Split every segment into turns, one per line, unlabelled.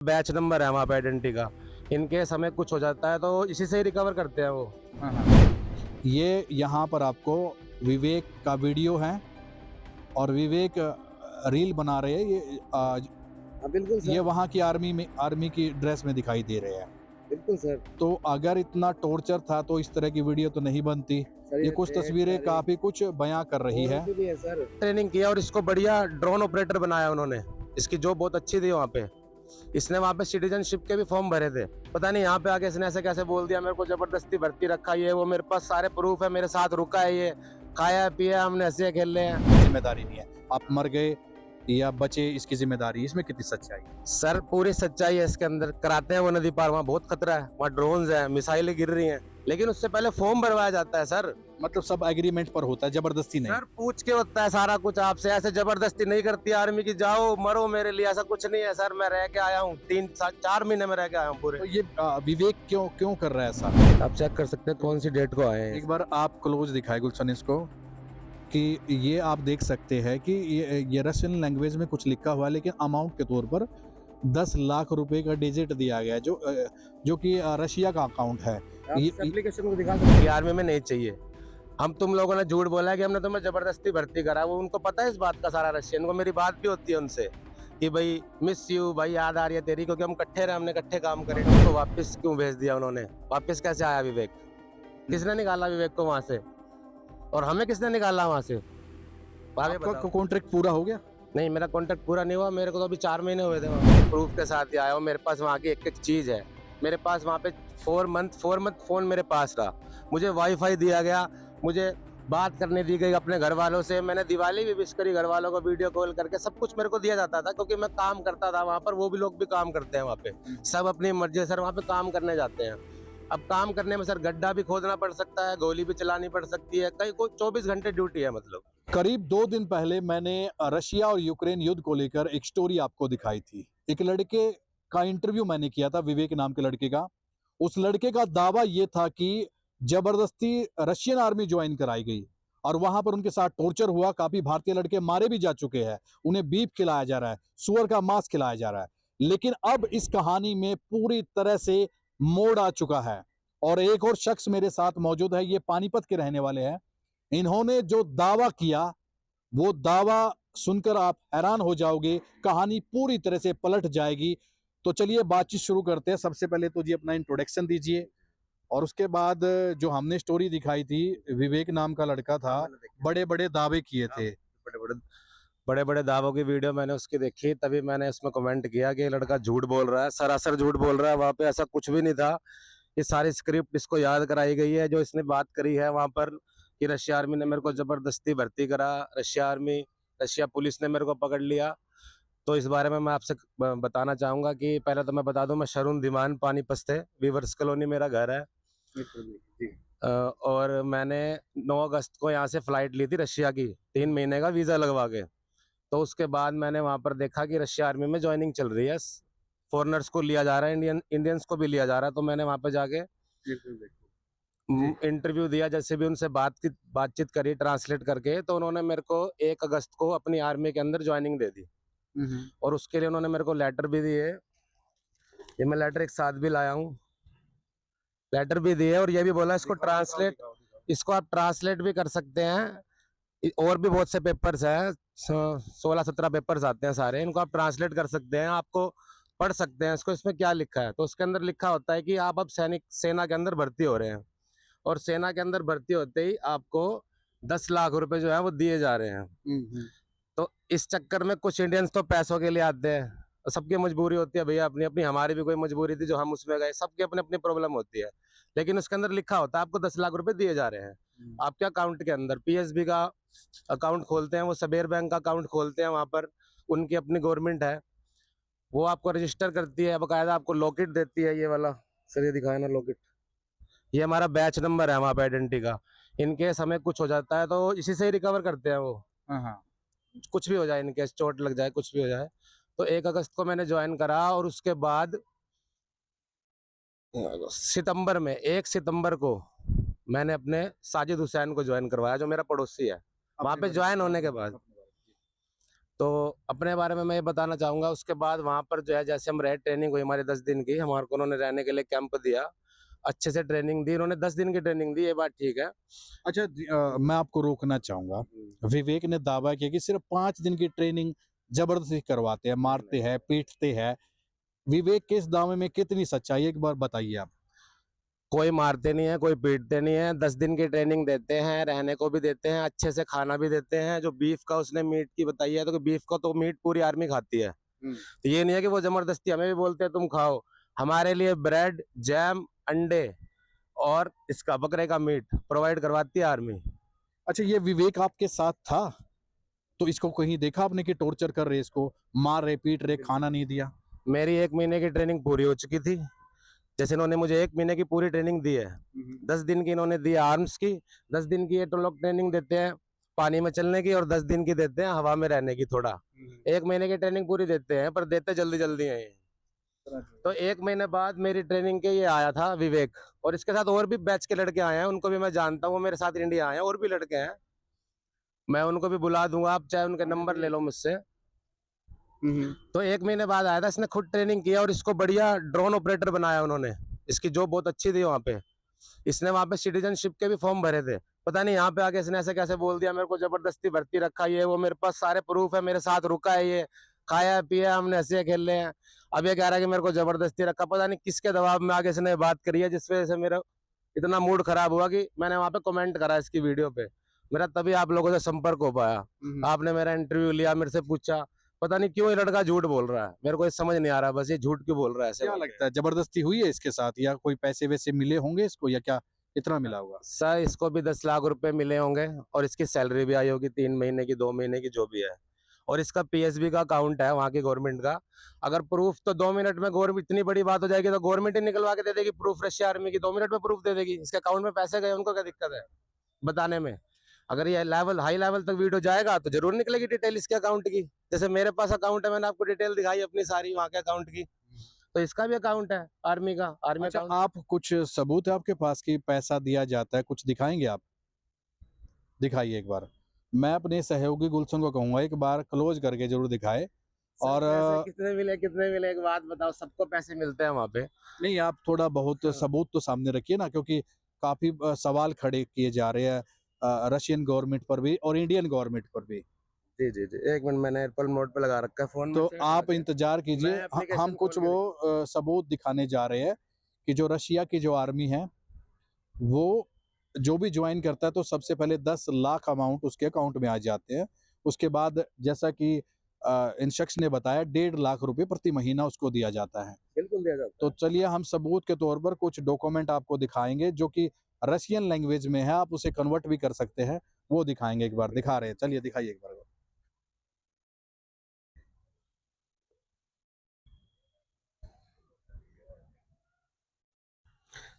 Batch number है वहाँ पे आइडेंटिटी का। इन केस हमें कुछ हो जाता है तो इसी से ही रिकवर करते हैं वो।
हाँ हाँ। ये यहाँ पर आपको विवेक का वीडियो है और विवेक रील बना रहे हैं।
बिल्कुल
ये
सर।
वहाँ की आर्मी की ड्रेस में दिखाई दे रहे हैं।
बिल्कुल सर।
तो अगर इतना टॉर्चर था तो इस तरह की वीडियो तो नहीं बनती। ये कुछ तस्वीरें काफी कुछ बयां कर रही है।
भी है सर। ट्रेनिंग किया और इसको बढ़िया ड्रोन ऑपरेटर बनाया उन्होंने। इसकी जॉब बहुत अच्छी थी वहाँ पे। इसने वहाँ पे सिटीजनशिप के भी फॉर्म भरे थे। पता नहीं यहाँ पे आके इसने ऐसे कैसे बोल दिया, मेरे को जबरदस्ती भर्ती रखा। ये वो मेरे पास सारे प्रूफ है, मेरे साथ रुका है, ये खाया पिया, हमने हंसे खेले हैं।
जिम्मेदारी नहीं है, आप मर गए या बचे इसकी जिम्मेदारी। इसमें कितनी सच्चाई है?
सर पूरी सच्चाई है इसके अंदर। कराते हैं वो नदी पार, वहाँ बहुत खतरा है, वहाँ ड्रोन्स हैं, मिसाइलें गिर रही हैं, लेकिन उससे पहले फॉर्म भरवाया जाता है सर।
मतलब सब एग्रीमेंट पर होता है, जबरदस्ती नहीं।
सर पूछ के होता है सारा कुछ आपसे, ऐसे जबरदस्ती नहीं करती आर्मी की जाओ मरो मेरे लिए, ऐसा कुछ नहीं है सर। मैं रह के आया हूँ 4 महीने में रह के आया हूँ पूरे।
तो ये विवेक क्यों क्यों कर रहा है ऐसा?
आप चेक कर सकते हैं कौन सी डेट को आए हैं।
एक बार आप क्लोज दिखाए गुलशन इसको, कि ये आप देख सकते हैं कि ये रशियन लैंग्वेज में कुछ लिखा हुआ है, लेकिन अमाउंट के तौर पर 10 लाख रुपए का डिजिट दिया गया है, जो कि रशिया का अकाउंट है। ये
एप्लीकेशन को दिखा सकते हैं। आर्मी में नहीं चाहिए। हम तुम लोगों ने झूठ बोला है कि हमने तुम्हें जबरदस्ती भर्ती करा, वो उनको पता है इस बात का सारा। रशियन को मेरी बात भी होती है उनसे कि भाई मिस यू, भाई याद आ रही है तेरी, क्योंकि हम इकट्ठे रहे, हमने इकट्ठे काम करे। तो वापस क्यों भेज दिया उन्होंने? वापस कैसे आया विवेक? किसने निकाला विवेक को वहां से, और हमें किसने निकाला वहां से?
आपका कॉन्ट्रैक्ट पूरा हो गया?
नहीं, मेरा कॉन्ट्रैक्ट पूरा नहीं हुआ। मेरे को तो अभी 4 महीने हुए थे वहाँ। प्रूफ के साथ ही आया हूँ। मेरे पास वहाँ की एक एक चीज़ है। मेरे पास वहाँ पे 4 मंथ फोन मेरे पास रहा। मुझे वाईफाई दिया गया, मुझे बात करने दी गई अपने घर वालों से। मैंने दिवाली भी विश करी घर वालों को वीडियो कॉल करके। सब कुछ मेरे को दिया जाता था, क्योंकि मैं काम करता था वहाँ पर। वो भी लोग भी काम करते हैं वहाँ पे, सब अपनी मर्जी। सर वहाँ पे काम करने जाते हैं। अब काम करने में सर गड्ढा भी खोदना पड़ सकता है, गोली भी चलानी पड़ सकती है, कहीं को 24 घंटे ड्यूटी है। मतलब
करीब 2 दिन पहले मैंने रशिया और यूक्रेन युद्ध को लेकर एक स्टोरी आपको दिखाई थी। एक लड़के का इंटरव्यू मैंने किया था, विवेक नाम के लड़के का। उस लड़के का दावा यह था कि जबरदस्ती रशियन आर्मी ज्वाइन कराई गई और वहां पर उनके साथ टॉर्चर हुआ। काफी भारतीय लड़के मारे भी जा चुके हैं, उन्हें बीफ खिलाया जा रहा है, सुअर का मांस खिलाया जा रहा है। लेकिन अब इस कहानी में पूरी तरह से मोड़ आ चुका है। और एक और शख्स मेरे साथ मौजूद है, ये पानीपत के रहने वाले हैं। इन्होंने जो दावा किया, वो दावा सुनकर आप हैरान हो जाओगे। कहानी पूरी तरह से पलट जाएगी। तो चलिए बातचीत शुरू करते हैं। सबसे पहले तो जी अपना इंट्रोडक्शन दीजिए, और उसके बाद जो हमने स्टोरी दिखाई थी, विवेक नाम का लड़का था, बड़े बड़े दावे किए थे।
बड़े बड़े दावों की वीडियो मैंने उसकी देखी, तभी मैंने उसमें कमेंट किया कि लड़का झूठ बोल रहा है, सरासर झूठ बोल रहा है। वहाँ पे ऐसा कुछ भी नहीं था। ये सारी स्क्रिप्ट इसको याद कराई गई है, जो इसने बात करी है वहाँ पर कि रशिया आर्मी ने मेरे को जबरदस्ती भर्ती करा, रशिया पुलिस ने मेरे को पकड़ लिया। तो इस बारे में मैं आपसे बताना चाहूंगा कि पहले तो मैं बता दूं, मैं शरून धीमान पानीपत से, वीवर्स कॉलोनी मेरा घर है। और मैंने 9 अगस्त को यहाँ से फ्लाइट ली थी रशिया की, 3 महीने का वीजा लगवा के। तो उसके बाद मैंने वहाँ पर देखा कि रशिया आर्मी में ज्वाइनिंग चल रही है, फॉरेनर्स को लिया जा रहा है, इंडियंस को भी लिया जा रहा है। तो मैंने वहाँ पे जाके इंटरव्यू दिया, जैसे भी उनसे बातचीत करी ट्रांसलेट करके। तो उन्होंने मेरे को 1 अगस्त को अपनी आर्मी के अंदर ज्वाइनिंग दे दी। और उसके लिए उन्होंने मेरे को लेटर भी दिए। ये मैं लेटर एक साथ भी लाया हूँ, लेटर भी दिए, और ये भी बोला इसको आप ट्रांसलेट भी कर सकते हैं। और भी बहुत से पेपर्स हैं, 16-17 पेपर्स आते हैं सारे, इनको आप ट्रांसलेट कर सकते हैं, आपको पढ़ सकते हैं इसको। इसमें क्या लिखा है, तो उसके अंदर लिखा होता है कि आप अब सेना के अंदर भर्ती हो रहे हैं, और सेना के अंदर भर्ती होते ही आपको 10 लाख रुपए जो है वो दिए जा रहे हैं। तो इस चक्कर में कुछ इंडियंस तो पैसों के लिए आते हैं, सबकी मजबूरी होती है भैया अपनी अपनी। हमारी भी कोई मजबूरी थी जो हम उसमें गए, सबकी अपनी अपनी प्रॉब्लम होती है। लेकिन उसके अंदर लिखा होता है आपको 10 लाख रुपए दिए जा रहे हैं आपके अकाउंट के अंदर। पीएसबी का अकाउंट खोलते हैं वो, सबेर बैंक का अकाउंट खोलते हैं वहां पर, उनकी अपनी गवर्नमेंट है, वो आपको रजिस्टर करती है, बकायदा आपको लॉकेट देती है। ये वाला सर, ये दिखाया ना लॉकेट, ये हमारा बैच नंबर है वहाँ पे आइडेंटिटी का। इन केस हमें कुछ हो जाता है तो इसी से ही रिकवर करते हैं वो। कुछ भी हो जाए, इन केस चोट लग जाए, कुछ भी हो जाए। तो 1 अगस्त को मैंने ज्वाइन करा, और उसके बाद सितंबर में 1 सितंबर को मैंने अपने साजिद हुसैन को ज्वाइन करवाया, जो मेरा पड़ोसी है। वहाँ पे ज्वाइन होने के बाद तो अपने बारे में मैं ये बताना चाहूँगा, उसके बाद वहाँ पर जो है जैसे हम रहे, ट्रेनिंग हुई हमारी 10 दिन की, हमारे को उन्होंने रहने के लिए कैंप दिया, अच्छे से ट्रेनिंग दी, उन्होंने 10 दिन की ट्रेनिंग दी, ये बात ठीक है।
अच्छा मैं आपको रोकना चाहूंगा। विवेक ने दावा किया कि सिर्फ 5 दिन की ट्रेनिंग जबरदस्ती करवाते हैं, मारते हैं, पीटते हैं। विवेक के इस दावे में कितनी सच्चाई है, एक बार बताइए आप।
कोई मारते नहीं है, कोई पीटते नहीं है, 10 दिन की ट्रेनिंग देते हैं, रहने को भी देते हैं, अच्छे से खाना भी देते हैं। जो बीफ का उसने मीट की बताई है, तो बीफ का तो मीट पूरी आर्मी खाती है। तो ये नहीं है कि वो जबरदस्ती हमें भी बोलते हैं तुम खाओ। हमारे लिए ब्रेड, जैम, अंडे और इसका बकरे का मीट प्रोवाइड करवाती है आर्मी।
अच्छा ये विवेक आपके साथ था, तो इसको कहीं देखा आपने कि टॉर्चर कर रहे, इसको मार रहे, पीट रहे, खाना नहीं दिया?
मेरी 1 महीने की ट्रेनिंग पूरी हो चुकी थी। जैसे इन्होंने मुझे 1 महीने की पूरी ट्रेनिंग दी है, 10 दिन की इन्होंने दी है आर्म्स की, 10 दिन की ये तो लोग ट्रेनिंग देते हैं पानी में चलने की, और 10 दिन की देते हैं हवा में रहने की थोड़ा। 1 महीने की ट्रेनिंग पूरी देते हैं, पर देते जल्दी जल्दी हैं ये। तो 1 महीने बाद मेरी ट्रेनिंग के ये आया था विवेक, और इसके साथ और भी बैच के लड़के आए हैं, उनको भी मैं जानता हूँ, वो मेरे साथ इंडिया आए हैं, और भी लड़के हैं, मैं उनको भी बुला दूंगा, आप चाहे उनके नंबर ले लो मुझसे। तो 1 महीने बाद आया था, इसने खुद ट्रेनिंग किया और इसको बढ़िया ड्रोन ऑपरेटर बनाया उन्होंने, इसकी जॉब बहुत अच्छी थी वहाँ पे। इसने वहाँ पे सिटीजनशिप के भी फॉर्म भरे थे, पता नहीं यहाँ पे आके इसने ऐसे कैसे बोल दिया, मेरे को जबरदस्ती भर्ती रखा, ये वो, मेरे पास सारे प्रूफ है, मेरे साथ रुका है, ये खाया पिया, हमने हंसे खेले हैं। अब ये कह रहा है कि मेरे को जबरदस्ती रखा, पता नहीं किसके दबाव में आगे इसने बात करी है, जिस वजह से मेरा इतना मूड खराब हुआ कि मैंने वहाँ पे कमेंट करा इसकी वीडियो पे। मेरा तभी आप लोगों से संपर्क हो पाया, आपने मेरा इंटरव्यू लिया, मेरे से पूछा। पता नहीं क्यों ये लड़का झूठ बोल रहा है, मेरे को ये समझ नहीं आ रहा, बस ये झूठ क्यों बोल रहा है ऐसे।
क्या लगता है जबरदस्ती हुई है इसके साथ, या कोई पैसे वैसे मिले होंगे इसको, या क्या कितना मिला होगा?
सर इसको भी 10 लाख रुपए मिले होंगे, और इसकी सैलरी भी आई होगी 3 महीने की, 2 महीने की, जो भी है। और इसका पीएसबी का अकाउंट है वहाँ की गवर्नमेंट का। अगर प्रूफ तो 2 मिनट में, गवर्नमेंट इतनी बड़ी बात हो जाएगी तो गवर्नमेंट ही निकलवा के दे देगी प्रूफ, रशिया आर्मी की 2 मिनट में प्रूफ दे देगी। इसके अकाउंट में पैसे गए, उनको क्या दिक्कत है बताने में? अगर ये लेवल हाई लेवल तक वीडियो जाएगा तो जरूर निकलेगी डिटेल इसके अकाउंट की। जैसे मेरे पास अकाउंट है, मैंने आपको डिटेल दिखाई अपनी सारी वहाँ के अकाउंट की, तो इसका भी अकाउंट है आर्मी का, आर्मी
अच्छा
अकाउंट।
आप कुछ सबूत है आपके पास कि पैसा दिया जाता है, कुछ दिखाएंगे आप? दिखाइए एक बार। मैं अपने सहयोगी गुलशन को कहूंगा एक बार क्लोज करके जरूर दिखाए। और
कितने मिले एक बात बताओ, सबको पैसे मिलते हैं वहाँ पे?
नहीं आप थोड़ा बहुत सबूत तो सामने रखिए ना, क्योंकि काफी सवाल खड़े किए जा रहे हैं रशियन गवर्नमेंट पर भी और इंडियन गवर्नमेंट पर भी।
जी जी जी, 1 मिनट, मैंने एयरपोर्ट मोड पे लगा रखा है फोन।
तो आप इंतजार कीजिए,
मैं
हम
application
कुछ
खोल के
वो सबूत दिखाने जा रहे हैं कि जो रशिया की जो आर्मी है वो जो भी ज्वाइन करता है तो सबसे पहले 10 लाख अमाउंट उसके अकाउंट में आ जाते हैं। उसके बाद जैसा कि इन शख्स ने बताया 1.5 लाख रुपए प्रति महीना उसको दिया जाता है।
बिल्कुल दिया जाता
तो चलिए हम सबूत के तौर पर कुछ डॉक्यूमेंट आपको दिखाएंगे जो कि रशियन लैंग्वेज में है, आप उसे कन्वर्ट भी कर सकते हैं, वो दिखाएंगे। एक बार दिखा रहे हैं, चलिए दिखाइए एक बार।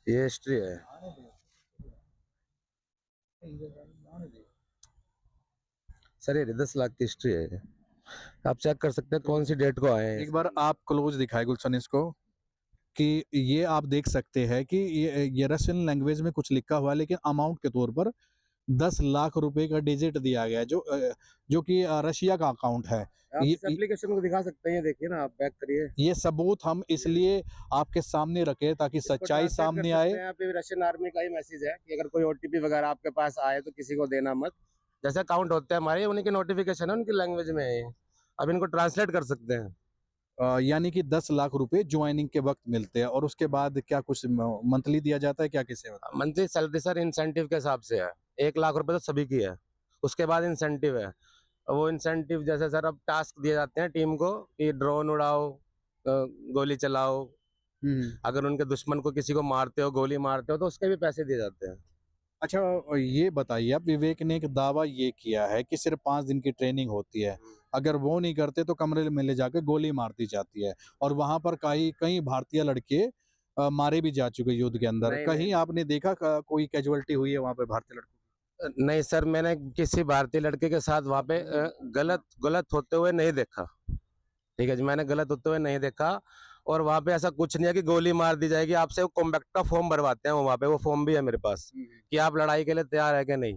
है, ये हिस्ट्री है। सर ये 10 लाख की हिस्ट्री है, आप चेक कर सकते हैं कौन सी डेट को आए हैं।
एक बार आप क्लोज दिखाए गुलशन इसको, कि ये आप देख सकते हैं कि ये रशियन लैंग्वेज में कुछ लिखा हुआ है, लेकिन अमाउंट के तौर पर 10 लाख रुपए का डिजिट दिया गया है, जो कि रशिया का अकाउंट है।
आप इस एप्लीकेशन को दिखा सकते हैं, ये देखिए ना, आप बैक करिए।
ये सबूत हम इसलिए आपके सामने रखे ताकि सच्चाई सामने आए।
यहाँ पे रशियन आर्मी का ही मैसेज है कि अगर कोई ओटीपी वगैरह आपके पास आए तो किसी को देना मत। जैसे अकाउंट होते हैं हमारे, उन्हीं की नोटिफिकेशन है, उनकी लैंग्वेज में है ये। अब इनको ट्रांसलेट कर सकते हैं।
यानी कि 10 लाख रुपए ज्वाइनिंग के वक्त मिलते हैं, और उसके बाद क्या कुछ मंथली दिया जाता है, क्या किसे होता है?
मंथली सैलरी सर इंसेंटिव के हिसाब से है, 1 लाख रुपए तो सभी की है, उसके बाद इंसेंटिव है। वो इंसेंटिव जैसे सर अब टास्क दिए जाते हैं टीम को कि ड्रोन उड़ाओ, गोली चलाओ, अगर उनके दुश्मन को किसी को मारते हो, गोली मारते हो, तो उसके भी पैसे दिए जाते हैं।
अच्छा ये बताइए आप, विवेक ने एक दावा ये किया है कि सिर्फ 5 दिन की ट्रेनिंग होती है, अगर वो नहीं करते तो कमरे में ले जाके गोली मार दी जाती है, और वहां पर कई भारतीय लड़के मारे भी जा चुके युद्ध के अंदर।
नहीं,
कहीं
नहीं।
देखा कोई कैजुअलिटी हुई है वहां पे भारतीय लड़कों?
नहीं सर, मैंने किसी भारतीय लड़के के साथ वहाँ पे गलत होते हुए नहीं देखा। ठीक है जी, मैंने गलत होते हुए नहीं देखा, और वहाँ पे ऐसा कुछ नहीं है कि गोली मार दी जाएगी। आपसे कॉम्बैक्ट का फॉर्म भरवाते हैं वहाँ पे, वो फॉर्म भी है मेरे पास कि आप लड़ाई के लिए तैयार है कि नहीं।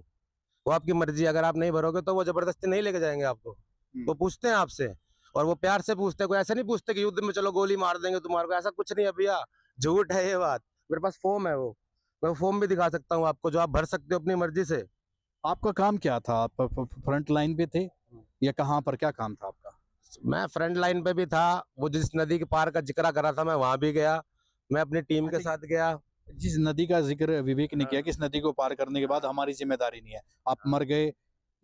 वो आपकी मर्जी, अगर आप नहीं भरोगे तो वो जबरदस्ती नहीं लेके जाएंगे आपको। वो पूछते हैं आपसे, और वो प्यार से पूछते हैं, कोई ऐसा नहीं पूछते कि युद्ध में चलो गोली मार देंगे तुम्हारे को, ऐसा कुछ नहीं है भैया, झूठ है ये बात। मेरे पास फॉर्म है, वो मैं फॉर्म भी दिखा सकता हूँ आपको, जो आप भर सकते हो अपनी मर्जी से।
आपका काम क्या था? आप फ्रंट लाइन पे थे या कहाँ पर, क्या काम था आपका?
मैं फ्रंट लाइन पे भी था, वो जिस नदी के पार का जिक्र करा था मैं वहां भी गया, मैं अपनी टीम के
अच्छा,
साथ गया।
जिस नदी का जिक्र विवेक ने
हाँ।
किया कि इस नदी को पार करने के बाद हमारी जिम्मेदारी नहीं है, आप
हाँ।
मर गए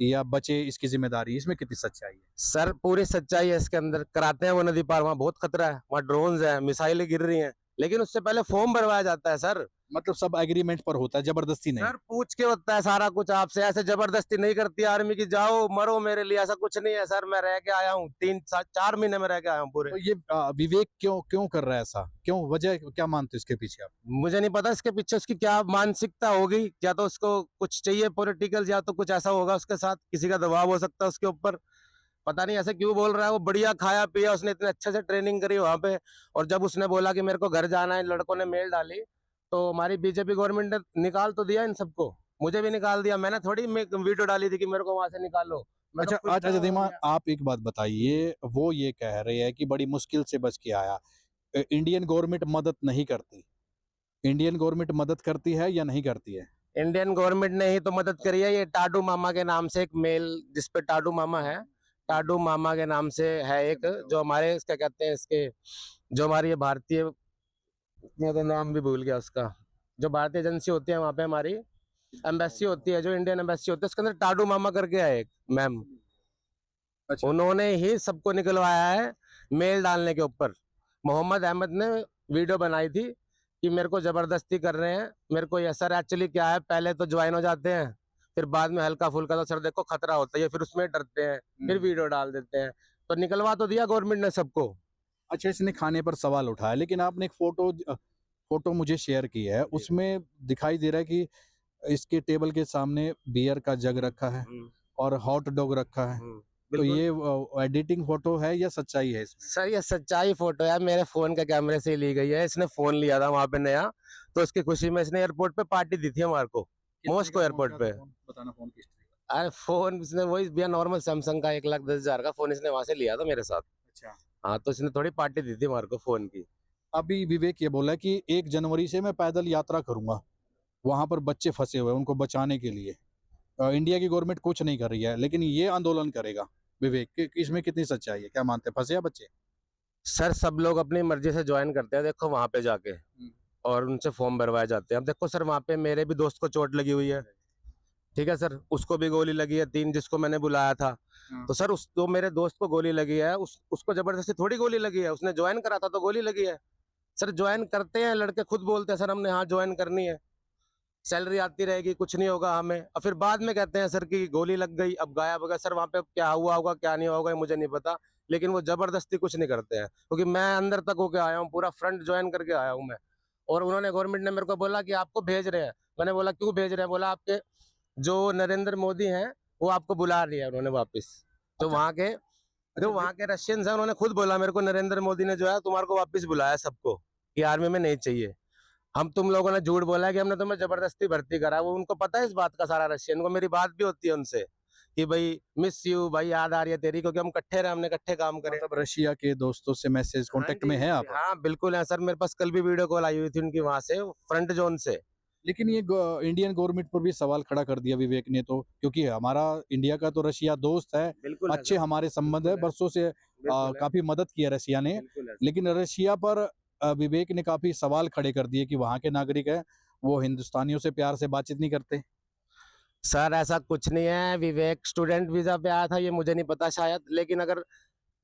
या बचे इसकी जिम्मेदारी, इसमें कितनी सच्चाई है?
सर पूरी सच्चाई है इसके अंदर, कराते हैं वो नदी पार, वहाँ बहुत खतरा है, वहाँ ड्रोन्स है, मिसाइलें गिर रही हैं, लेकिन उससे पहले फॉर्म भरवाया जाता है सर।
मतलब सब एग्रीमेंट पर होता है, जबरदस्ती नहीं?
सर पूछ के होता है सारा कुछ आपसे, ऐसे जबरदस्ती नहीं करती आर्मी की, जाओ मरो मेरे लिए, ऐसा कुछ नहीं है सर। मैं रह के आया हूँ 4 महीने में रह के आया हूँ पूरे।
तो ये विवेक क्यों क्यों कर रहा है ऐसा, क्यों, वजह क्या मानते हो इसके पीछे आप?
मुझे नहीं पता इसके पीछे उसकी क्या मानसिकता होगी, या तो उसको कुछ चाहिए पॉलिटिकल, या तो कुछ ऐसा होगा उसके साथ, किसी का दबाव हो सकता है उसके ऊपर, पता नहीं ऐसे क्यों बोल रहा है। वो बढ़िया खाया पिया, उसने इतने अच्छे से ट्रेनिंग करी वहां पे, और जब उसने बोला कि मेरे को घर जाना है, लड़कों ने मेल डाली, तो हमारी बीजेपी गवर्नमेंट ने निकाल तो दिया इन सबको, मुझे भी निकाल दिया। मैंने थोड़ी वीडियो डाली थी कि मेरे को वहां से निकालो, मैं तो
अच्छा
खुद
अच्छा
गया
धीमा,
और
आप एक बात बताइए, वो ये कह रहे हैं कि बड़ी मुश्किल से बच के आया, इंडियन गवर्नमेंट मदद नहीं करती, इंडियन गवर्नमेंट मदद करती है या नहीं करती है?
इंडियन गवर्नमेंट ने ही तो मदद करी है। ये टाडू मामा के नाम से एक मेल, जिसपे टाडू मामा है, टाडू मामा के नाम से है एक, जो हमारे क्या कहते हैं इसके, जो हमारी ये भारतीय, मैं तो नाम भी भूल गया उसका, जो भारतीय एजेंसी होती है वहाँ पे, हमारी एम्बेसी होती है, जो इंडियन एम्बेसी होती है, उसके अंदर टाडू मामा करके है एक मैम,
अच्छा
उन्होंने ही सबको निकलवाया है मेल डालने के ऊपर। मोहम्मद अहमद ने वीडियो बनाई थी कि मेरे को जबरदस्ती कर रहे हैं, मेरे को ये सर एक्चुअली क्या है, पहले तो ज्वाइन हो जाते हैं, फिर बाद में हल्का फुल्का, तो सर देखो खतरा होता है, फिर उसमें डरते हैं, फिर वीडियो डाल देते हैं, तो निकलवा तो दिया गवर्नमेंट ने सबको।
अच्छा, इसने खाने पर सवाल उठाया, लेकिन आपने एक फोटो मुझे शेयर की है, उसमें दिखाई दे रहा है कि इसके टेबल के सामने बियर का जग रखा है और हॉट डॉग रखा है। तो
बिल्कुल
ये एडिटिंग फोटो है या सच्चाई है इसमें?
सर, ये सच्चाई फोटो है, मेरे फोन के कैमरे से ही ली गई है। इसने फोन लिया था वहां पे नया, तो उसकी खुशी में इसने एयरपोर्ट पे पार्टी दी थी हमारे को, मॉस्को एयरपोर्ट पे।
बताना फोन किस तरह
अरे फोन इसने वही भैया नॉर्मल सैमसंग का 1,10,000 का फोन इसने वहां से लिया था मेरे साथ।
अच्छा,
हाँ, तो इसने थोड़ी पार्टी दी थी हमारे को फोन की।
अभी विवेक ये बोला कि 1 जनवरी से मैं पैदल यात्रा करूंगा, वहां पर बच्चे फंसे हुए हैं, उनको बचाने के लिए इंडिया की गवर्नमेंट कुछ नहीं कर रही है, लेकिन ये आंदोलन करेगा। विवेक इसमें कितनी सच्चाई है, क्या मानते हैं, फंसे हैं बच्चे?
सर सब लोग अपनी मर्जी से ज्वाइन करते हैं, देखो वहां पे जाके, और उनसे फॉर्म भरवाए जाते हैं। अब देखो सर, वहां पे मेरे भी दोस्त को चोट लगी हुई है, ठीक है सर, उसको भी गोली लगी है, 3 जिसको मैंने बुलाया था। तो सर उस तो मेरे दोस्त को गोली लगी है, उसको जबरदस्ती थोड़ी गोली लगी है, उसने ज्वाइन करा था तो गोली लगी है। सर ज्वाइन करते हैं लड़के, खुद बोलते हैं सर हमने हाँ ज्वाइन करनी है, सैलरी आती रहेगी, कुछ नहीं होगा हमें, और फिर बाद में कहते हैं सर कि गोली लग गई, अब गायब हो गया। सर वहाँ पे क्या हुआ होगा क्या नहीं होगा मुझे नहीं पता, लेकिन वो जबरदस्ती कुछ नहीं करते हैं, क्योंकि मैं अंदर तक होके आया हूँ, पूरा फ्रंट ज्वाइन करके आया हूँ मैं। और उन्होंने, गवर्नमेंट ने मेरे को बोला कि आपको भेज रहे हैं। मैंने बोला क्यों भेज रहे हैं? बोला आपके जो नरेंद्र मोदी हैं वो आपको बुला रही है उन्होंने वापस। जो
अच्छा
वहाँ के जो वहाँ के रशियंस हैं, उन्होंने खुद बोला मेरे को, नरेंद्र मोदी ने जो है तुम्हारे को वापस बुलाया सबको, कि आर्मी में नहीं चाहिए। हम तुम लोगों ने झूठ बोला है कि हमने तुम्हें जबरदस्ती भर्ती करा, वो उनको पता है इस बात का सारा, रशियन को। मेरी बात भी होती है उनसे कि भाई मिस यू, भाई याद आ रही है तेरी, क्योंकि हम इकट्ठे रहे, हमने इकट्ठे काम करे।
मतलब रशिया के दोस्तों से मैसेज
हाँ
कांटेक्ट
जी,
में है आप?
हाँ बिल्कुल है सर, मेरे पास कल भी वीडियो कॉल आई हुई थी उनकी, वहां से फ्रंट जोन से।
लेकिन ये इंडियन गवर्नमेंट पर भी सवाल खड़ा कर दिया विवेक ने, तो क्योंकि हमारा इंडिया का तो रशिया दोस्त है,
बिल्कुल है
अच्छे
सर,
हमारे संबंध है,
बिल्कुल है,
बरसों से
बिल्कुल है,
काफी मदद की है रशिया ने,
बिल्कुल है।
लेकिन रशिया पर विवेक ने काफी सवाल खड़े कर दिए कि वहाँ के नागरिक है, वो हिंदुस्तानियों से प्यार से बातचीत नहीं करते।
सर ऐसा कुछ नहीं है, विवेक स्टूडेंट वीजा पे आया था, ये मुझे नहीं पता शायद, लेकिन अगर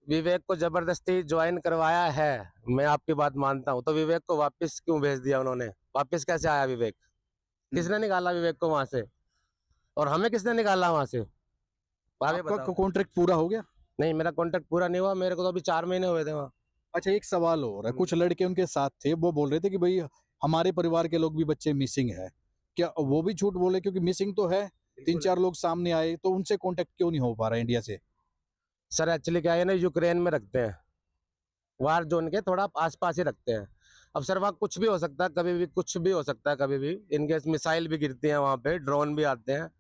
विवेक को जबरदस्ती ज्वाइन करवाया है, मैं आपकी बात मानता हूँ, तो विवेक को वापस क्यों भेज दिया उन्होंने? वापस कैसे आया विवेक? किसने निकाला विवेक को वहां से, और हमें किसने निकाला वहां से? आगे
आपका
बताओ।
कॉन्ट्रैक्ट पूरा हो गया?
नहीं, मेरा कॉन्ट्रैक्ट पूरा नहीं हुआ, मेरे को तो अभी 4 महीने हुए थे वहाँ।
अच्छा, एक सवाल और है, कुछ लड़के उनके साथ थे, वो बोल रहे थे कि भाई हमारे परिवार के लोग भी बच्चे मिसिंग है, क्या वो भी झूठ बोले? क्योंकि मिसिंग तो है, 3-4 लोग सामने आए, तो उनसे कांटेक्ट क्यों नहीं हो पा रहा है इंडिया से?
सर एक्चुअली क्या है ना, यूक्रेन में रखते हैं, वार जोन के थोड़ा आसपास ही रखते हैं। अब सर वहाँ कुछ भी हो सकता है, कभी भी कुछ भी हो सकता है, कभी भी इनके मिसाइल भी गिरती हैं वहाँ पे, ड्रोन भी आते हैं,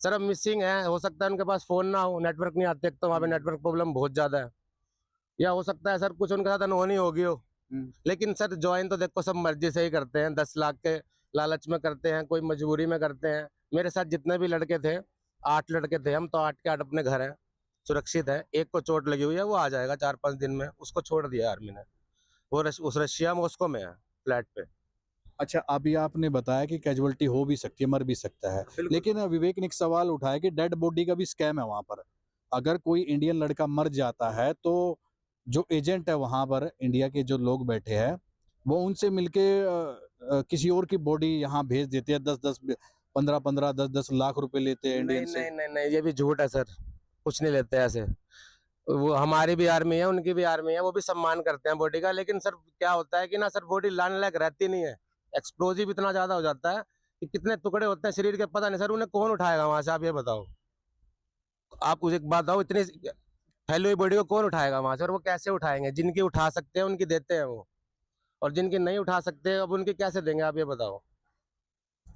सर अब मिसिंग है, हो सकता है उनके पास फोन ना हो, नेटवर्क नहीं आते, तो वहाँ पे नेटवर्क प्रॉब्लम बहुत ज्यादा है, या हो सकता है सर कुछ उनके साथ अनहोनी होगी हो। लेकिन सर ज्वाइन तो देखो सब मर्जी से ही करते हैं, 10 लाख के लालच में करते हैं, कोई मजबूरी में करते हैं। मेरे साथ जितने भी लड़के थे, 8 लड़के थे हम, तो 8 के 8 अपने घर हैं, सुरक्षित है। एक को चोट लगी हुई है, वो आ जाएगा 4-5 दिन में, उसको छोड़ दिया आर्मी ने। वो उस रशिया मॉस्को में है, फ्लैट पे।
अच्छा, अभी आपने बताया कि कैजुअलिटी हो भी सकती है, मर भी सकता है,
बिल्कुल।
लेकिन विवेक ने एक सवाल उठाया कि डेड बॉडी का भी स्कैम है वहां पर। अगर कोई इंडियन लड़का मर जाता है तो जो एजेंट है वहां पर, इंडिया के जो लोग बैठे हैं, वो उनसे मिलके किसी और की बॉडी यहाँ भेज देते हैं। 10-10 15-15 10-10 लाख रुपए लेते हैं
नहीं
इंडियन से।
नहीं नहीं नहीं, ये भी झूठ है सर, कुछ नहीं लेते ऐसे। वो हमारी भी आर्मी है, उनकी भी आर्मी है, वो भी सम्मान करते हैं बॉडी का। लेकिन सर क्या होता है कि ना सर, बॉडी लाने लायक रहती नहीं है, एक्सप्लोजिव इतना ज्यादा हो जाता है कि कितने टुकड़े होते हैं शरीर के, पता नहीं सर उन्हें कौन उठाएगा वहां से, आप ये बताओ। आप मुझे एक बात बताओ, इतनी फैली हुई बॉडी को कौन उठाएगा वहां से, और वो कैसे उठाएंगे? जिनकी उठा सकते हैं उनकी देते हैं वो, और जिनकी नहीं उठा सकते अब उनकी कैसे देंगे, आप ये बताओ।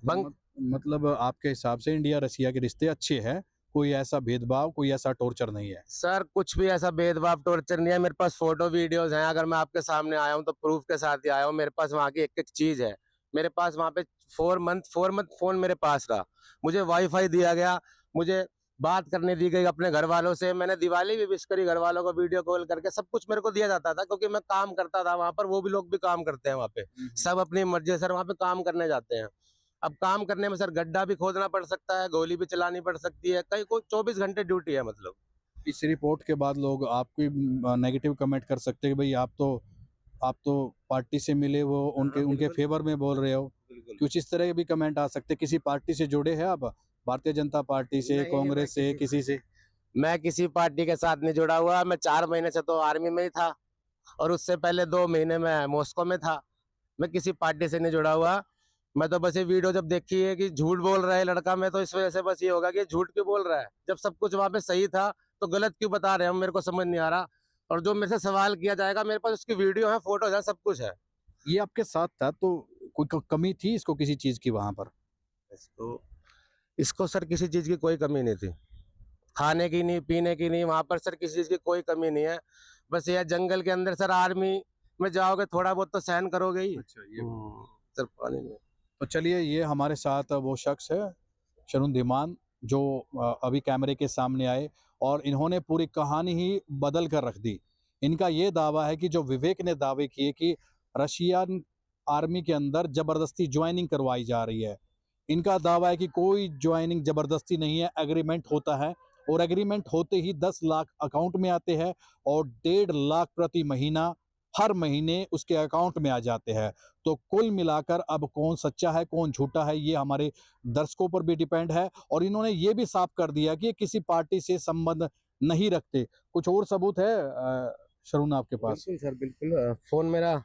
बंक
मतलब आपके हिसाब से इंडिया रसिया के रिश्ते अच्छे हैं, कोई ऐसा भेदभाव, कोई ऐसा टॉर्चर नहीं है?
सर कुछ भी ऐसा भेदभाव टॉर्चर नहीं है, मेरे पास फोटो वीडियोस हैं, अगर मैं आपके सामने आया हूँ तो प्रूफ के साथ ही आया हूँ। मेरे पास वहाँ की एक एक चीज है, मेरे पास वहाँ पे 4 मंथ फोन मेरे पास रहा, मुझे वाईफाई दिया गया, मुझे बात करने दी गई अपने घर वालों से, मैंने दिवाली भी विश करी घर वालों को वीडियो कॉल करके, सब कुछ मेरे को दिया जाता था, क्योंकि मैं काम करता था वहां पर, वो भी लोग भी काम करते हैं वहाँ पे, सब अपनी मर्जी से सर वहाँ पे काम करने जाते हैं। अब काम करने में सर गड्ढा भी खोदना पड़ सकता है, गोली भी चलानी पड़ सकती है, कहीं कोई 24 घंटे ड्यूटी है मतलब।
इस रिपोर्ट के बाद लोग आपको नेगेटिव कमेंट कर सकते हैं कि भाई आप तो पार्टी से मिले, वो उनके उनके
बिल्कुल।
फेवर में बोल रहे हो।
बिल्कुल।
कुछ इस तरह के भी कमेंट आ सकते हैं। किसी पार्टी से जुड़े हैं आप, भारतीय जनता पार्टी से,
नहीं, मैं
कांग्रेस से, किसी से?
मैं किसी पार्टी के साथ नहीं जुड़ा हुआ, मैं 4 महीने से तो आर्मी में ही था, और उससे पहले 2 महीने में मॉस्को में था। मैं किसी पार्टी से नहीं जुड़ा हुआ, मैं तो बस ये वीडियो जब देखी है कि झूठ बोल रहा है लड़का, मैं तो इस वजह से बस ये होगा कि झूठ क्यों बोल रहा है, जब सब कुछ वहां पे सही था तो गलत क्यों बता रहे हैं हम, मेरे को समझ नहीं आ रहा। और जो मेरे से सवाल किया जाएगा, मेरे पास उसकी वीडियो है, फोटोज है, सब कुछ है।
ये आपके साथ था तो कोई कमी थी इसको किसी चीज की वहां पर?
इसको सर किसी चीज की कोई कमी नहीं थी, खाने की नहीं, पीने की नहीं, वहां पर सर किसी चीज की कोई कमी नहीं है। बस ये जंगल के अंदर सर आर्मी में जाओगे, थोड़ा बहुत तो सहन करोगे ही।
अच्छा, ये
सर पानी में
तो चलिए, ये हमारे साथ वो शख्स है शरुण धीमान, जो अभी कैमरे के सामने आए और इन्होंने पूरी कहानी ही बदल कर रख दी। इनका ये दावा है कि जो विवेक ने दावे किए कि रशियन आर्मी के अंदर जबरदस्ती ज्वाइनिंग करवाई जा रही है, इनका दावा है कि कोई ज्वाइनिंग जबरदस्ती नहीं है, एग्रीमेंट होता है, और एग्रीमेंट होते ही 10 लाख अकाउंट में आते हैं और 1.5 लाख प्रति महीना हर महीने उसके अकाउंट में आ जाते हैं। तो कुल मिलाकर अब कौन सच्चा है कौन झूठा है, ये हमारे दर्शकों पर भी डिपेंड है। और इन्होंने ये भी साफ कर दिया कि ये किसी पार्टी से संबंध नहीं रखते। कुछ और सबूत है शरुण आपके पास?
बिल्कुल सर, बिल्कुल। फोन मेरा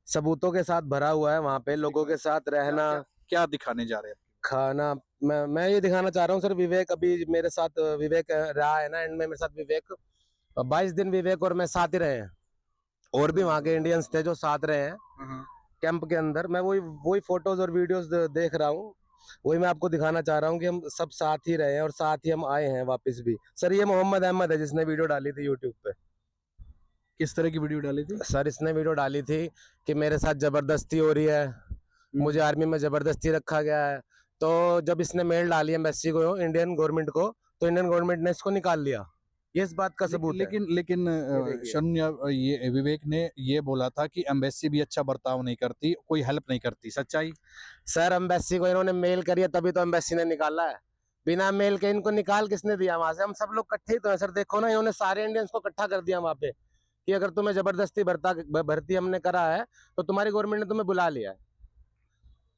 सबूतों के साथ भरा हुआ है, वहाँ पे लोगों के साथ रहना,
क्या दिखाने जा रहे हैं?
खाना। मैं ये दिखाना चाह रहा हूँ सर, विवेक अभी मेरे साथ, विवेक रहा है ना एंड में मेरे साथ, विवेक 22 दिन विवेक और मैं साथ ही रहे हैं, और भी वहाँ के इंडियंस थे जो साथ रहे हैं कैंप के अंदर। मैं वही वही फोटोज और वीडियोस देख रहा हूँ, वही मैं आपको दिखाना चाह रहा हूँ कि हम सब साथ ही रहे हैं और साथ ही हम आए हैं वापस भी। सर ये मोहम्मद अहमद है जिसने वीडियो डाली थी यूट्यूब पे।
किस तरह की वीडियो डाली थी?
सर इसने वीडियो डाली थी कि मेरे साथ जबरदस्ती हो रही है, मुझे आर्मी में जबरदस्ती रखा गया है। तो जब इसने मेल डाली एम्बेसी को, इंडियन गवर्नमेंट को, तो इंडियन गवर्नमेंट ने इसको निकाल लिया। ये इस बात का सबूत है।
लेकिन
देखिए।
शरुण, ये विवेक ने ये बोला था कि एम्बेसी भी अच्छा बर्ताव नहीं करती, कोई हेल्प नहीं करती, सच्चाई?
सर एम्बेसी को इन्होंने मेल करी है, तभी तो एम्बेसी ने निकाला है, बिना मेल के इनको निकाल किसने दिया वहां से? हम सब लोग इकट्ठे ही तो है सर, देखो ना, इन्होंने सारे इंडियंस को इकट्ठा कर दिया वहां पे कि अगर तुम्हें जबरदस्ती भर्ती हमने करा है तो तुम्हारी गवर्नमेंट ने तुम्हें बुला लिया है।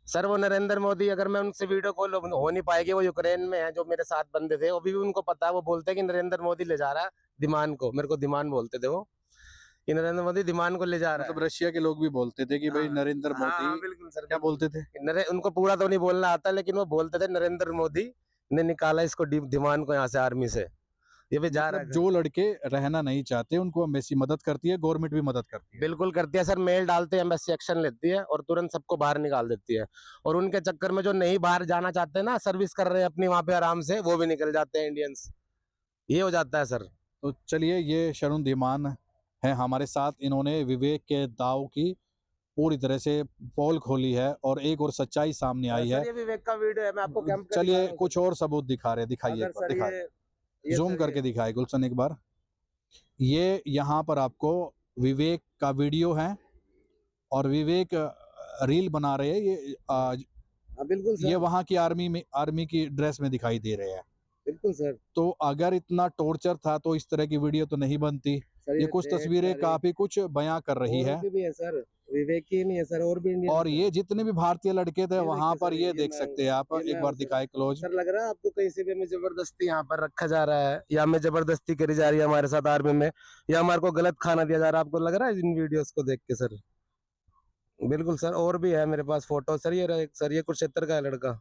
सर वो नरेंद्र मोदी, अगर मैं उनसे वीडियो कॉल हो नहीं पाएगी, वो यूक्रेन में है, जो मेरे साथ बंदे थे, वो भी उनको पता है, वो बोलते हैं कि नरेंद्र मोदी ले जा रहा है धीमान को, मेरे को धीमान बोलते थे वो, कि नरेंद्र मोदी धीमान को ले जा रहा
मतलब रशिया के लोग भी बोलते थे कि भाई नरेंद्र
है। हाँ,
मोदी,
बिल्कुल सर,
क्या बोलते थे?
उनको पूरा तो नहीं बोलना आता, लेकिन वो बोलते थे नरेंद्र मोदी ने निकाला इसको धीमान को यहाँ से, आर्मी से। ये भी जा रहा
मतलब
है।
जो लड़के रहना नहीं चाहते उनको एम्बेसी मदद करती है, गवर्नमेंट भी मदद करती है।
बिल्कुल करती है सर, मेल डालते हैं, एम्बेसी एक्शन लेती है और तुरंत सबको बाहर निकाल देती है। और उनके चक्कर में जो नहीं बाहर जाना चाहते ना, सर्विस कर रहे हैं अपनी वहां पे आराम से, वो भी निकल जाते हैं इंडियंस। ये हो जाता है सर।
तो चलिए, ये शरुण धीमान है हमारे साथ। इन्होंने विवेक के दाव की पूरी तरह से पोल खोली है और एक और सच्चाई सामने आई है।
सर ये विवेक का वीडियो है, मैं आपको कैंप का दिखा
चलिए
रहा हूँ।
कुछ और सबूत दिखा रहे, दिखाइए
अगर
एक बार,
सर
दिखाइए,
ये
जूम
सर
करके दिखाए गुलशन एक बार। ये यहाँ पर आपको विवेक का वीडियो है और विवेक रील बना रहे हैं।
बिल्कुल
ये
सर,
वहाँ की आर्मी की ड्रेस में दिखाई दे रहे हैं।
बिल्कुल सर।
तो अगर इतना टॉर्चर था तो इस तरह की वीडियो तो नहीं बनती।
सर
ये कुछ
ढेर
तस्वीरें
सारे
काफी कुछ बयां कर रही
और
है।
भी है सर, विवेक ही नहीं है सर, और भी इंडियन
और
है।
ये जितने भी भारतीय लड़के थे
ये
वहां
देखिए
पर,
सर,
ये
ये
देख
मैं
सकते हैं आप,
ये
एक
मैं
बार
हूँ सर।
दिखाए क्लोज।
सर लग रहा है आपको कहीं से भी हमें जबरदस्ती यहाँ पर रखा जा रहा है, या हमें जबरदस्ती करी जा रही है हमारे साथ आर्मी में, या हमारे को गलत खाना दिया जा रहा है, आपको लग रहा है इन वीडियोस को देख के सर? बिल्कुल सर, और भी है मेरे पास फोटो सर। ये रहा सर, ये कुरुक्षेत्र का है लड़का।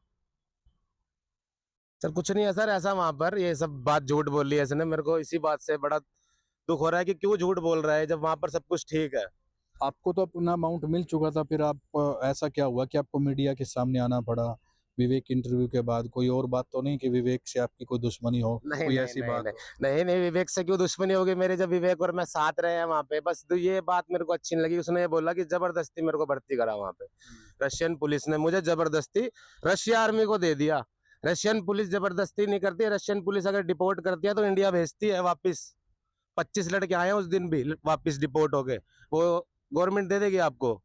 सर कुछ नहीं है सर ऐसा, वहां पर ये सब बात झूठ बोल रही है इसने। मेरे को इसी बात से बड़ा दुख हो रहा है कि क्यों झूठ बोल रहा है जब वहां पर सब कुछ ठीक है।
आपको तो अपना अमाउंट मिल चुका था, फिर आप ऐसा क्या हुआ कि आपको मीडिया के सामने आना पड़ा विवेक इंटरव्यू के बाद? कोई और बात तो नहीं कि विवेक से आपकी कोई दुश्मनी हो,
नहीं
कोई
नहीं
ऐसी
नहीं
बात
नहीं
हो?
नहीं नहीं, विवेक से क्यों दुश्मनी होगी मेरे, जब विवेक और मैं साथ रहे हैं वहां पे। बस तो ये बात मेरे को अच्छी नहीं लगी, उसने ये बोला कि जबरदस्ती मेरे को भर्ती करा वहां पे। रशियन पुलिस ने मुझे जबरदस्ती रशिया आर्मी को दे दिया। रशियन पुलिस जबरदस्ती नहीं करती है, रशियन पुलिस अगर डिपोर्ट करती है तो इंडिया भेजती है वापिस। 25 लड़के आए हैं उस दिन भी वापिस डिपोर्ट हो गए। वो गवर्नमेंट दे देगी आपको,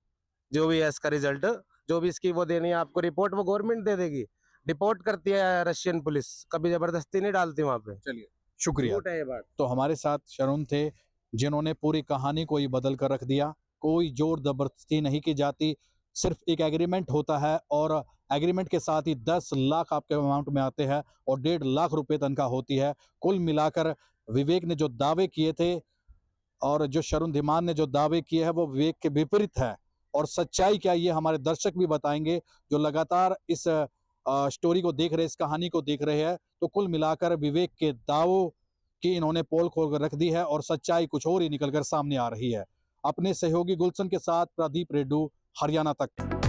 जो भी है इसका रिजल्ट, जो भी इसकी वो देनी है आपको रिपोर्ट, वो गवर्नमेंट दे देगी। डिपोर्ट करती है रशियन पुलिस, कभी जबरदस्ती नहीं डालती वहां पे।
चलिए, शुक्रिया।
झूठ है ये बात।
तो हमारे साथ शरुण थे, जिन्होंने पूरी कहानी को ही बदल कर रख दिया। कोई जोर जबरदस्ती नहीं की जाती, सिर्फ एक एग्रीमेंट होता है और एग्रीमेंट के साथ ही 10 लाख आपके अमाउंट में आते हैं और 1.5 लाख रुपए तनख्वाह होती है। कुल मिलाकर विवेक ने जो दावे किए थे और जो शरुण धीमान ने जो दावे किए हैं वो विवेक के विपरीत है। और सच्चाई क्या ये हमारे दर्शक भी बताएंगे, जो लगातार इस स्टोरी को देख रहे, इस कहानी को देख रहे हैं। तो कुल मिलाकर विवेक के दावों की इन्होंने पोल खोल कर रख दी है और सच्चाई कुछ और ही निकलकर सामने आ रही है। अपने सहयोगी गुलशन के साथ प्रदीप रेड्डू, हरियाणा तक।